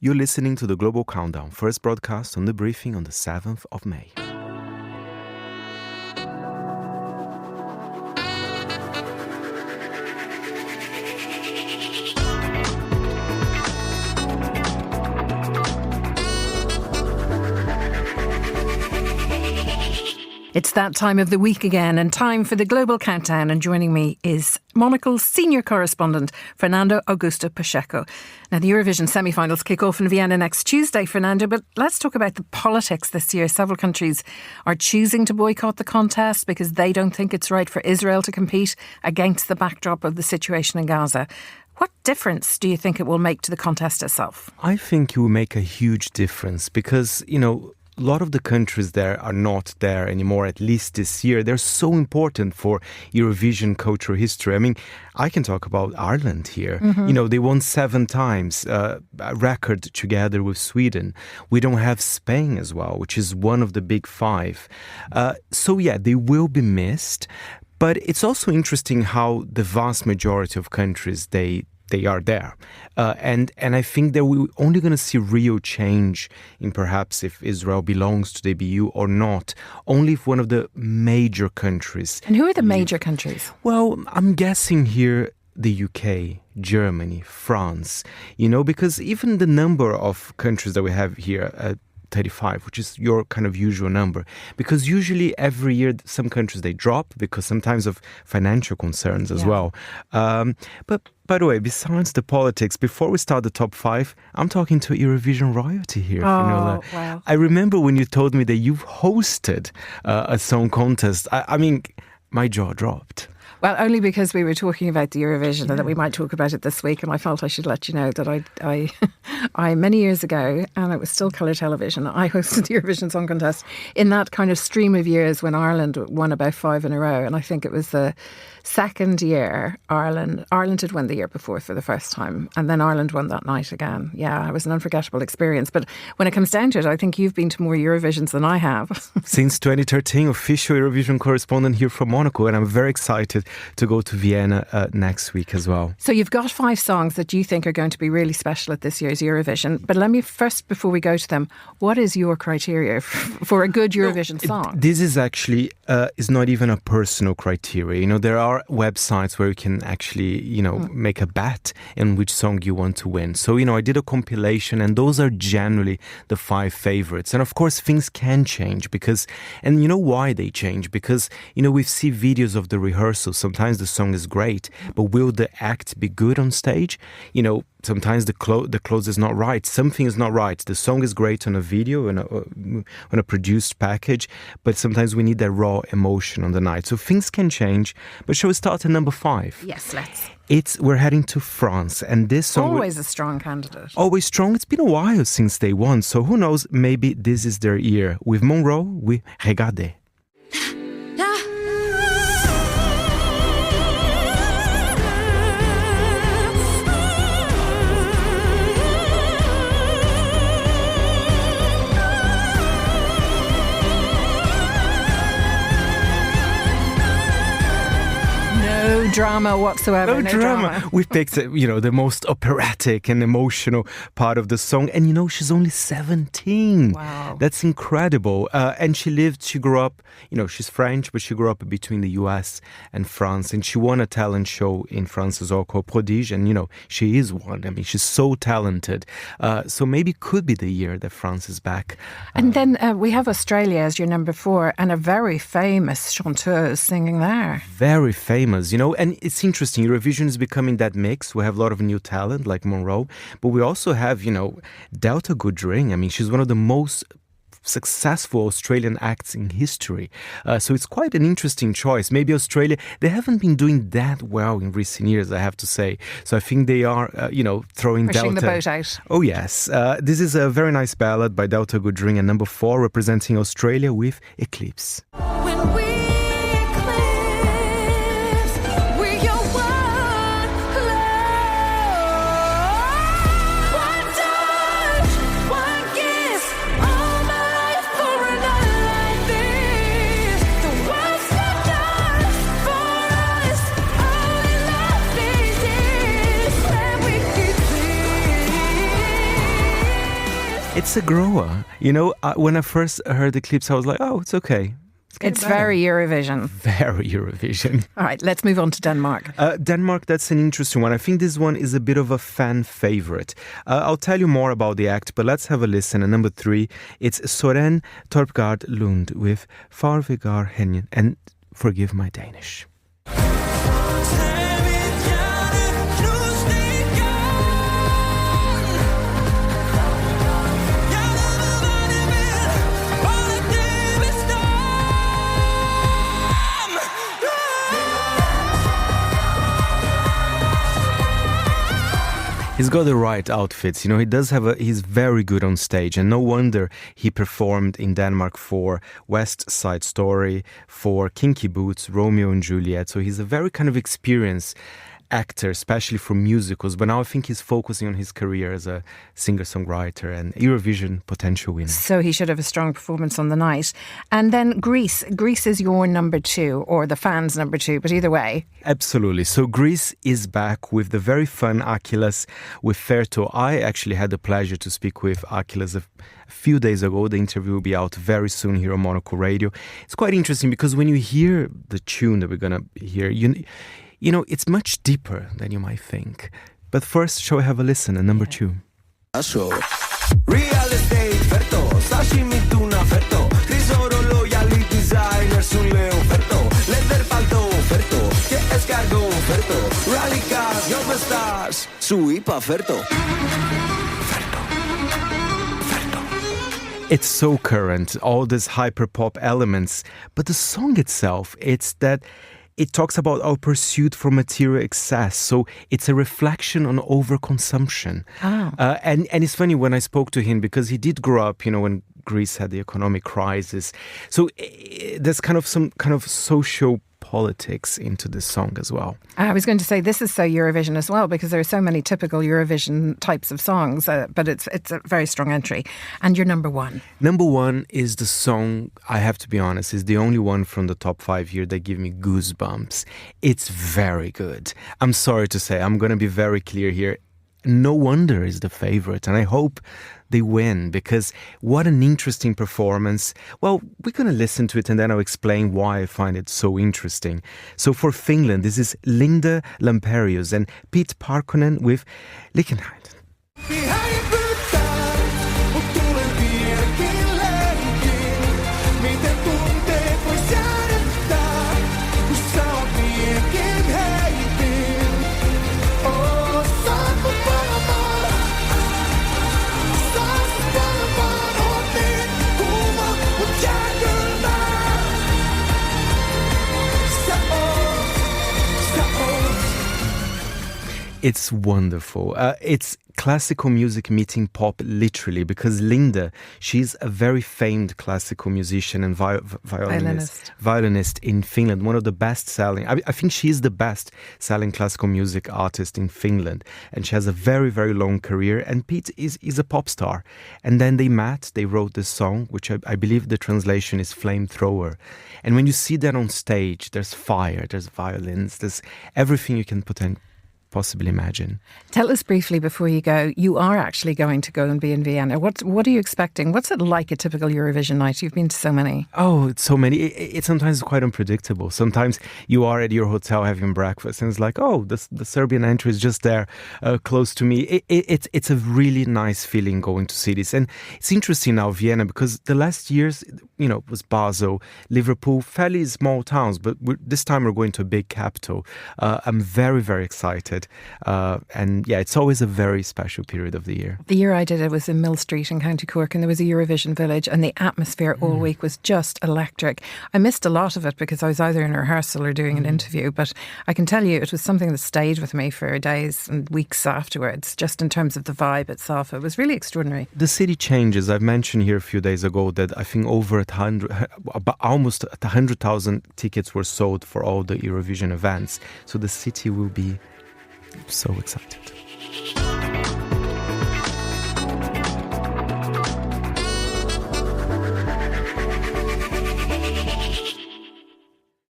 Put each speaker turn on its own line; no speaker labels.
You're listening to the Global Countdown, first broadcast on the briefing on the 7th of May.
It's that time of the week again and time for the Global Countdown, and joining me is Monocle's senior correspondent, Fernando Augusto Pacheco. Now, the Eurovision semi-finals kick off in Vienna next Tuesday, Fernando, but let's talk about the politics this year. Several countries are choosing to boycott the contest because they don't think it's right for Israel to compete against the backdrop of the situation in Gaza. What difference do you think it will make to the contest itself?
I think it will make a huge difference because, a lot of the countries there are not there anymore, at least this year. They're so important for Eurovision cultural history. I mean, I can talk about Ireland here. Mm-hmm. They won 7 times, a record together with Sweden. We don't have Spain as well, which is one of the big 5. They will be missed. But it's also interesting how the vast majority of countries, they are there. And I think that we're only going to see real change in perhaps if Israel belongs to the EU or not, only if one of the major countries.
And who are the major countries?
Well, I'm guessing here the UK, Germany, France, because even the number of countries that we have here, 35, which is your kind of usual number. Because usually every year some countries, they drop because sometimes of financial concerns as well. But by the way, besides the politics, before we start the top 5, I'm talking to Eurovision royalty here.
Wow.
I remember when you told me that you've hosted a song contest. I mean, my jaw dropped.
Well, only because we were talking about the Eurovision and that we might talk about it this week, and I felt I should let you know that I many years ago, and it was still colour television, I hosted the Eurovision Song Contest in that kind of stream of years when Ireland won about 5 in a row, and I think it was the second year Ireland had won the year before for the first time, and then Ireland won that night again. Yeah, it was an unforgettable experience. But when it comes down to it, I think you've been to more Eurovisions than I have.
Since 2013, official Eurovision correspondent here from Monaco, and I'm very excited to go to Vienna next week as well.
So you've got 5 songs that you think are going to be really special at this year's Eurovision. But let me first, before we go to them, what is your criteria for a good Eurovision song?
This is actually is not even a personal criteria. There are websites where you can actually, make a bet in which song you want to win. So, I did a compilation, and those are generally the 5 favorites. And of course, things can change and you know why they change? Because, we see videos of the rehearsal. Sometimes the song is great, but will the act be good on stage? Sometimes the clothes is not right. Something is not right. The song is great on a video and on a produced package, but sometimes we need that raw emotion on the night. So things can change. But shall we start at number 5?
Yes, let's.
We're heading to France, and this song
always a strong candidate.
Always strong. It's been a while since they won, so who knows? Maybe this is their year. With Monroe, we Regardez.
No drama whatsoever.
No drama. We picked, the most operatic and emotional part of the song. And, she's only 17.
Wow.
That's incredible. And she grew up, she's French, but she grew up between the US and France. And she won a talent show in France as well called Prodige. And, she is one. I mean, she's so talented. So maybe it could be the year that France is back.
And then we have Australia as your number 4 and a very famous chanteuse singing there.
Very famous, and it's interesting. Eurovision is becoming that mix. We have a lot of new talent like Monroe, but we also have, Delta Goodring. I mean, she's one of the most successful Australian acts in history. So it's quite an interesting choice. Maybe Australia, they haven't been doing that well in recent years, I have to say. So I think they are, throwing
pushing
Delta.
the boat out.
Oh, yes. This is a very nice ballad by Delta Goodring, and number 4 representing Australia with Eclipse.
When we
It's a grower. You know, when I first heard the clips, I was like, oh, it's okay.
It's very Eurovision.
Very Eurovision.
All right, let's move on to Denmark.
Denmark, that's an interesting one. I think this one is a bit of a fan favorite. I'll tell you more about the act, but let's have a listen. And number 3, it's Soren Torpgaard Lund with Farvegar Henjen. And forgive my Danish. He's got the right outfits, you know, he's very good on stage, and no wonder he performed in Denmark for West Side Story, for Kinky Boots, Romeo and Juliet, so he's a very kind of experienced actor, especially for musicals, but now I think he's focusing on his career as a singer-songwriter and Eurovision potential winner.
So he should have a strong performance on the night. And then Greece. Greece is your number 2, or the fans' number 2, but either way.
Absolutely. So Greece is back with the very fun Achilles with Ferto. I actually had the pleasure to speak with Achilles a few days ago. The interview will be out very soon here on Monocle Radio. It's quite interesting because when you hear the tune that we're going to hear, you know, it's much deeper than you might think. But first, shall we have a listen at number 2?
Real estate, Ferto, sashimi tuna, Ferto, tesoro loyali designer sulle Ferto, leather palto, Ferto, che escargot, Ferto, rally cars, ¿cómo estás? Su IPA, Ferto.
It's so current, all these hyper-pop elements, but the song itself, it's that it talks about our pursuit for material excess. So it's a reflection on overconsumption.
Oh.
And it's funny when I spoke to him, because he did grow up, you know, when Greece had the economic crisis. So there's kind of some kind of social politics into this song as well.
I was going to say, this is so Eurovision as well, because there are so many typical Eurovision types of songs, but it's a very strong entry. And your number 1?
Number 1 is the song, I have to be honest, is the only one from the top 5 here that give me goosebumps. It's very good. I'm sorry to say, I'm going to be very clear here. No wonder is the favorite, and I hope they win, because what an interesting performance. Well, we're going to listen to it and then I'll explain why I find it so interesting. So for Finland, this is Linda Lamperius and Pete Parkkonen with Likenheiden. It's wonderful. It's classical music meeting pop, literally, because Linda, she's a very famed classical musician and violinist in Finland, one of the best-selling. I think she's the best-selling classical music artist in Finland, and she has a very, very long career. And Pete is a pop star. And then they met, they wrote this song, which I believe the translation is Flamethrower. And when you see that on stage, there's fire, there's violins, there's everything you can possibly imagine.
Tell us briefly before you go, you are actually going to go and be in Vienna. What are you expecting? What's it like a typical Eurovision night? You've been to so many.
Oh, it's so many. It's sometimes quite unpredictable. Sometimes you are at your hotel having breakfast and it's like, oh, the Serbian entry is just there close to me. It's a really nice feeling going to cities. And it's interesting now, Vienna, because the last years, you know, was Basel, Liverpool, fairly small towns, but this time we're going to a big capital. I'm very, very excited. And yeah, it's always a very special period of the year.
The year I did it was in Mill Street in County Cork, and there was a Eurovision village, and the atmosphere all week was just electric. I missed a lot of it because I was either in rehearsal or doing an interview, but I can tell you it was something that stayed with me for days and weeks afterwards, just in terms of the vibe itself. It was really extraordinary.
The city changes. I've mentioned here a few days ago that I think almost 100,000 tickets were sold for all the Eurovision events. So the city will be so excited.